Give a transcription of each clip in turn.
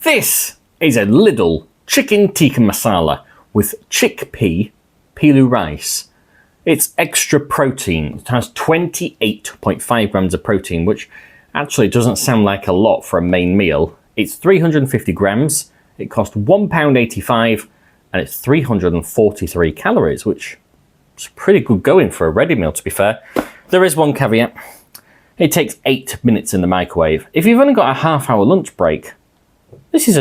This is a Lidl chicken tikka masala with chickpea pilau rice. It's extra protein. It has 28.5 grams of protein, which actually doesn't sound like a lot for a main meal. It's 350 grams. It cost £1.85 and it's 343 calories, which is pretty good going for a ready meal, to be fair. There is one caveat. It takes 8 minutes in the microwave. If you've only got a half-hour lunch break, this is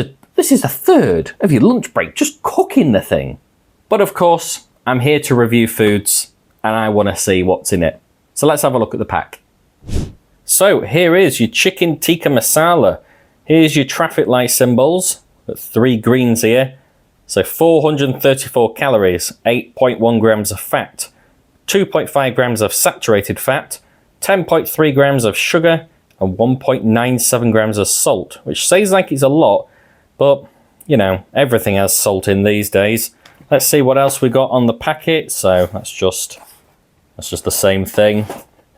a third of your lunch break just cooking the thing. But of course, I'm here to review foods and I want to see what's in it. So let's have a look at the pack. So here is your chicken tikka masala. Here's your traffic light symbols. Got 3 greens here. So 434 calories, 8.1 grams of fat, 2.5 grams of saturated fat, 10.3 grams of sugar, and 1.97 grams of salt, which sounds like it's a lot, but you know, everything has salt in these days. Let's see what else we got on the packet. So that's just the same thing.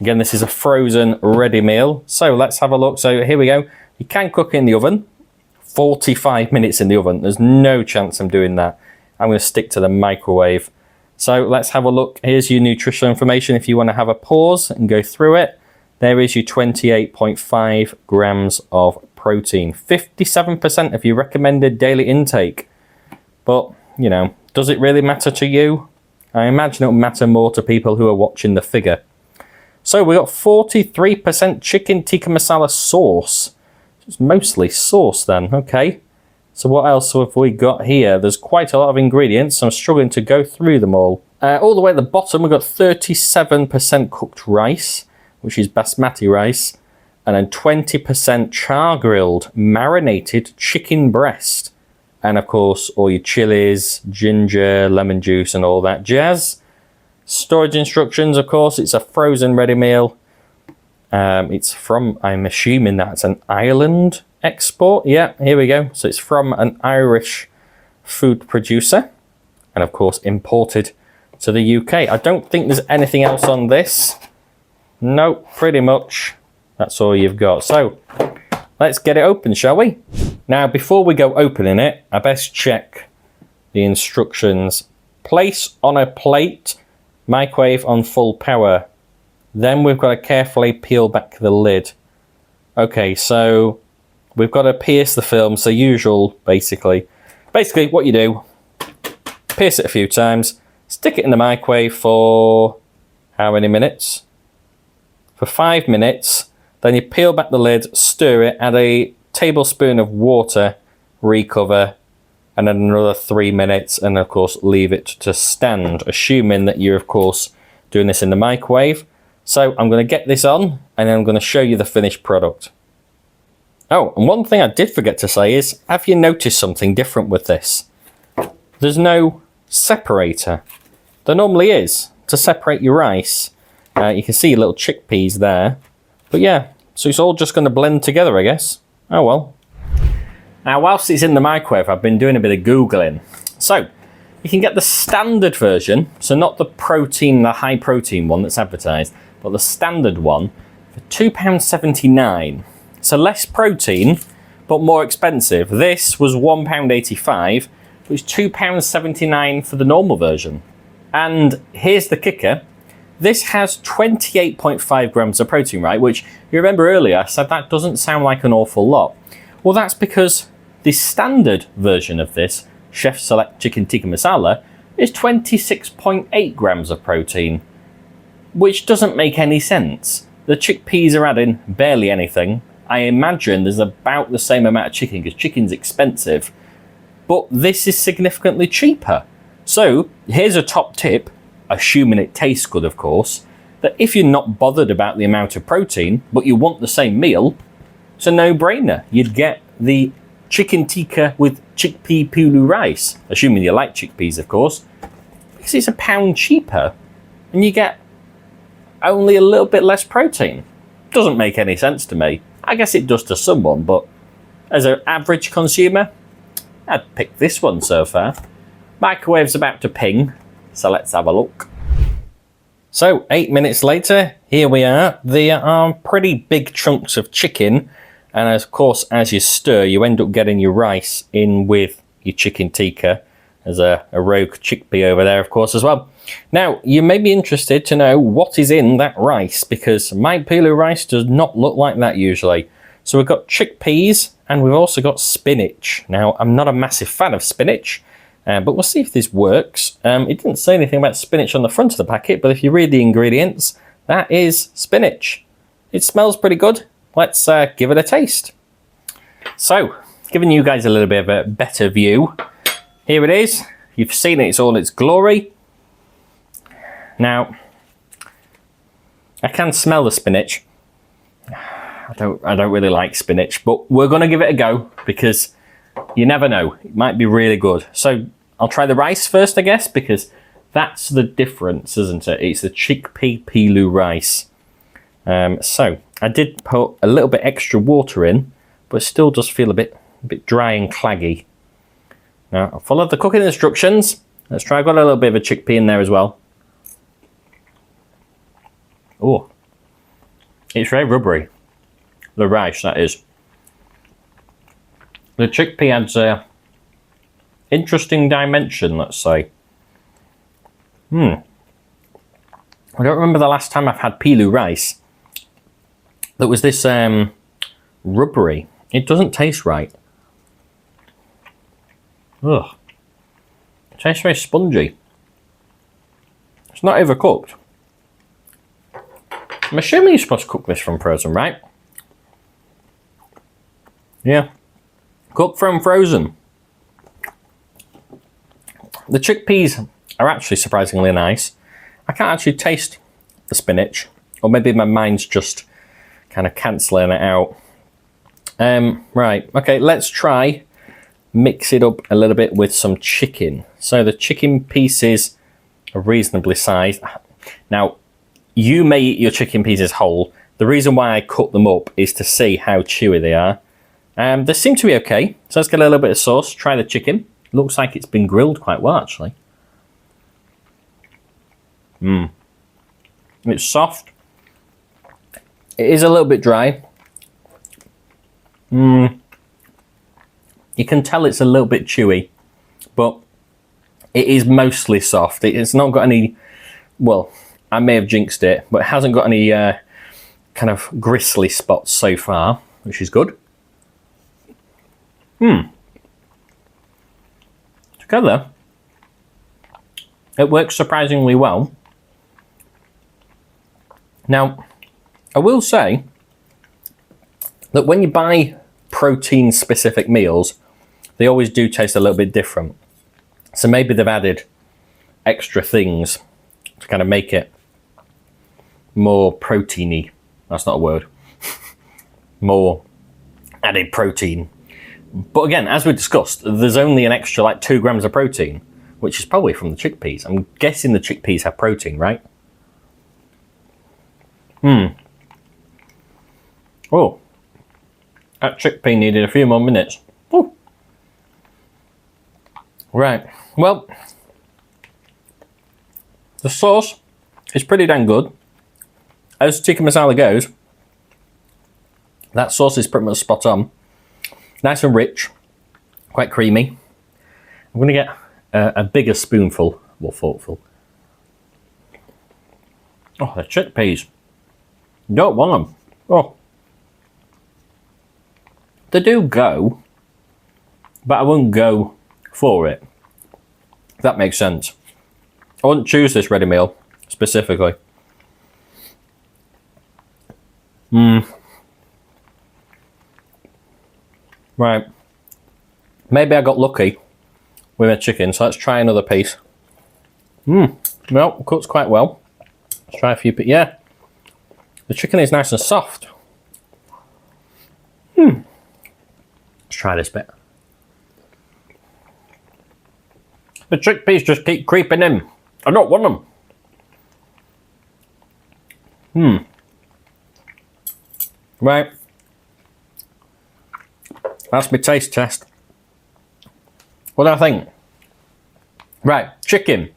Again, this is a frozen ready meal. So let's have a look. So here we go. You can cook in the oven. 45 minutes in the oven. There's no chance I'm doing that. I'm going to stick to the microwave. So let's have a look. Here's your nutritional information if you want to have a pause and go through it. There is your 28.5 grams of protein. 57% of your recommended daily intake. But, you know, does it really matter to you? I imagine it'll matter more to people who are watching the figure. So we got 43% chicken tikka masala sauce. It's mostly sauce then, okay. So what else have we got here? There's quite a lot of ingredients, so I'm struggling to go through them all. All the way at the bottom, we've got 37% cooked rice, which is basmati rice, and then 20% char-grilled, marinated chicken breast. And of course, all your chilies, ginger, lemon juice, and all that jazz. Storage instructions, of course, it's a frozen ready meal. It's from, I'm assuming that's an Ireland export. Yeah, here we go. So it's from an Irish food producer. And of course, imported to the UK. I don't think there's anything else on this. Nope, pretty much. That's all you've got. So let's get it open, shall we? Now, before we go opening it, I best check the instructions. Place on a plate, microwave on full power. Then we've got to carefully peel back the lid. Okay, so we've got to pierce the film. So usual, basically. Basically, what you do, pierce it a few times, stick it in the microwave for how many minutes? For 5 minutes. Then you peel back the lid, stir it, add a tablespoon of water, recover, and then another 3 minutes, and of course leave it to stand, assuming that you're of course doing this in the microwave. So I'm going to get this on, and then I'm going to show you the finished product. Oh, and one thing I did forget to say is, have you noticed something different with this? There's no separator. There normally is, to separate your rice. You can see little chickpeas there. But yeah, so it's all just going to blend together, I guess. Oh well. Now, whilst it's in the microwave, I've been doing a bit of Googling. So, you can get the standard version, so not the protein, the high protein one that's advertised, but the standard one for £2.79. So less protein, but more expensive. This was £1.85, which is £2.79 for the normal version. And here's the kicker. This has 28.5 grams of protein, right? Which, you remember earlier, I said that doesn't sound like an awful lot. Well, that's because the standard version of this, Chef Select Chicken Tikka Masala, is 26.8 grams of protein, which doesn't make any sense. The chickpeas are adding barely anything. I imagine there's about the same amount of chicken because chicken's expensive, but this is significantly cheaper. So here's a top tip, assuming it tastes good, of course, that if you're not bothered about the amount of protein, but you want the same meal, it's a no-brainer. You'd get the chicken tikka with chickpea pilau rice, assuming you like chickpeas, of course, because it's £1 cheaper and you get only a little bit less protein. Doesn't make any sense to me. I guess it does to someone, but as an average consumer, I'd pick this one so far. Microwave's about to ping, so let's have a look. So 8 minutes later, here we are. There are pretty big chunks of chicken And of course, as you stir, you end up getting your rice in with your chicken tikka. There's a rogue chickpea over there, of course, as well. Now, you may be interested to know what is in that rice, because my pilau rice does not look like that usually. So we've got chickpeas, and we've also got spinach. Now, I'm not a massive fan of spinach, but we'll see if this works. It didn't say anything about spinach on the front of the packet, but if you read the ingredients, that is spinach. It smells pretty good. Let's give it a taste. So, giving you guys a little bit of a better view. Here it is. You've seen it, it's all its glory. Now, I can smell the spinach. I don't really like spinach, but we're going to give it a go because you never know. It might be really good. So I'll try the rice first, I guess, because that's the difference, isn't it? It's the chickpea pilau rice. So I did put a little bit extra water in, but it still does feel a bit dry and claggy. Now, I'll follow the cooking instructions. Let's try. I've got a little bit of a chickpea in there as well. Oh, it's very rubbery. The rice, that is. The chickpea adds a interesting dimension, let's say. I don't remember the last time I've had pilau rice that was this rubbery. It doesn't taste right. Ugh. It tastes very spongy. It's not overcooked. I'm assuming you're supposed to cook this from frozen, right? Yeah. Cooked from frozen. The chickpeas are actually surprisingly nice. I can't actually taste the spinach, or maybe my mind's just kind of cancelling it out. Right, okay, let's try mix it up a little bit with some chicken. So the chicken pieces are reasonably sized. Now, you may eat your chicken pieces whole. The reason why I cut them up is to see how chewy they are. They seem to be okay. So let's get a little bit of sauce. Try the chicken. Looks like it's been grilled quite well, actually. It's soft. It is a little bit dry. You can tell it's a little bit chewy, but it is mostly soft. It's not got any, well, I may have jinxed it, but it hasn't got any kind of gristly spots so far, which is good. Together, it works surprisingly well. Now, I will say that when you buy protein-specific meals, they always do taste a little bit different. So maybe they've added extra things to kind of make it more proteiny. That's not a word. More added protein. But again, as we discussed, there's only an extra like 2 grams of protein, which is probably from the chickpeas. I'm guessing the chickpeas have protein, right? Oh, that chickpea needed a few more minutes. Ooh. Right, well, the sauce is pretty dang good. As tikka masala goes, that sauce is pretty much spot on. Nice and rich, quite creamy. I'm going to get a bigger spoonful, or forkful. Oh, the chickpeas. You don't want them. Oh. They do go, but I wouldn't go for it. If that makes sense. I wouldn't choose this ready meal, specifically. Right. Maybe I got lucky with my chicken, so let's try another piece. Well, cooks quite well. Let's try a few pieces. Yeah. The chicken is nice and soft. Let's try this bit. The chickpeas just keep creeping in. I don't want them. Right. That's my taste test. What do I think? Right, chicken.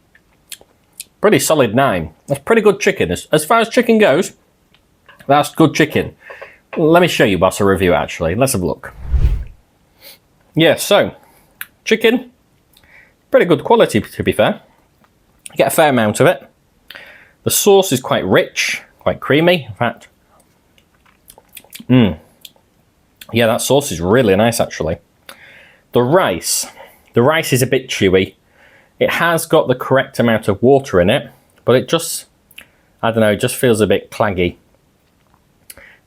Pretty solid 9. That's pretty good chicken. As far as chicken goes, that's good chicken. let me show you whilst I review it actually. Let's have a look. Yeah, so chicken, pretty good quality to be fair. You get a fair amount of it. The sauce is quite rich, quite creamy, in fact. Yeah, that sauce is really nice actually. The rice is a bit chewy. It has got the correct amount of water in it, but it just, I don't know, it just feels a bit claggy.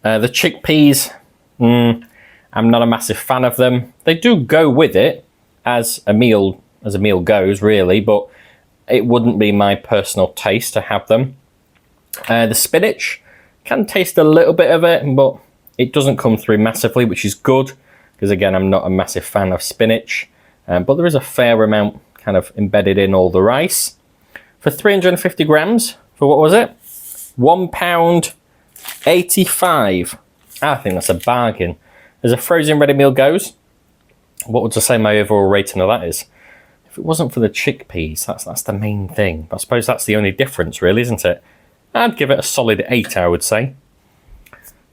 The chickpeas, I'm not a massive fan of them. They do go with it as a meal goes really, but it wouldn't be my personal taste to have them. The spinach, can taste a little bit of it, but it doesn't come through massively, which is good, because again, I'm not a massive fan of spinach, but there is a fair amount kind of embedded in all the rice. For 350 grams, for what was it? £1.85. I think that's a bargain. As a frozen ready meal goes, what would I say my overall rating of that is? If it wasn't for the chickpeas, that's the main thing. I suppose that's the only difference really, isn't it? I'd give it a solid 8, I would say.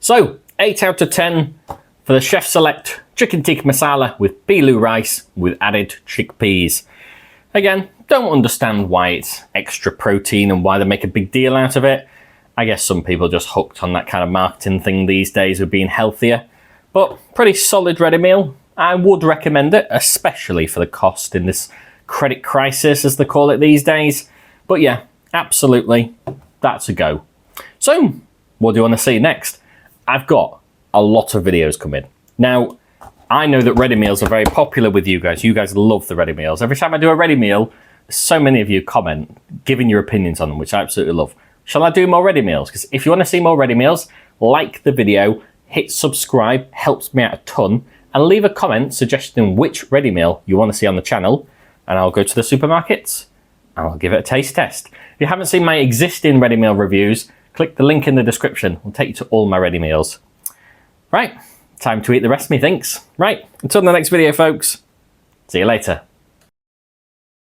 So, 8 out of 10 for the Chef Select Chicken Tikka Masala with pilau rice with added chickpeas. Again, don't understand why it's extra protein and why they make a big deal out of it. I guess some people are just hooked on that kind of marketing thing these days with being healthier. But pretty solid ready meal. I would recommend it, especially for the cost in this credit crisis, as they call it these days. But yeah, absolutely, that's a go. So, what do you want to see next? I've got a lot of videos coming. Now, I know that ready meals are very popular with you guys. You guys love the ready meals. Every time I do a ready meal, so many of you comment, giving your opinions on them, which I absolutely love. Shall I do more ready meals? Because if you want to see more ready meals, like the video, hit subscribe, helps me out a ton, and leave a comment suggesting which ready meal you want to see on the channel, and I'll go to the supermarkets and I'll give it a taste test. If you haven't seen my existing ready meal reviews, click the link in the description. It'll take you to all my ready meals. Right, time to eat the rest, methinks. Right, until the next video, folks. See you later.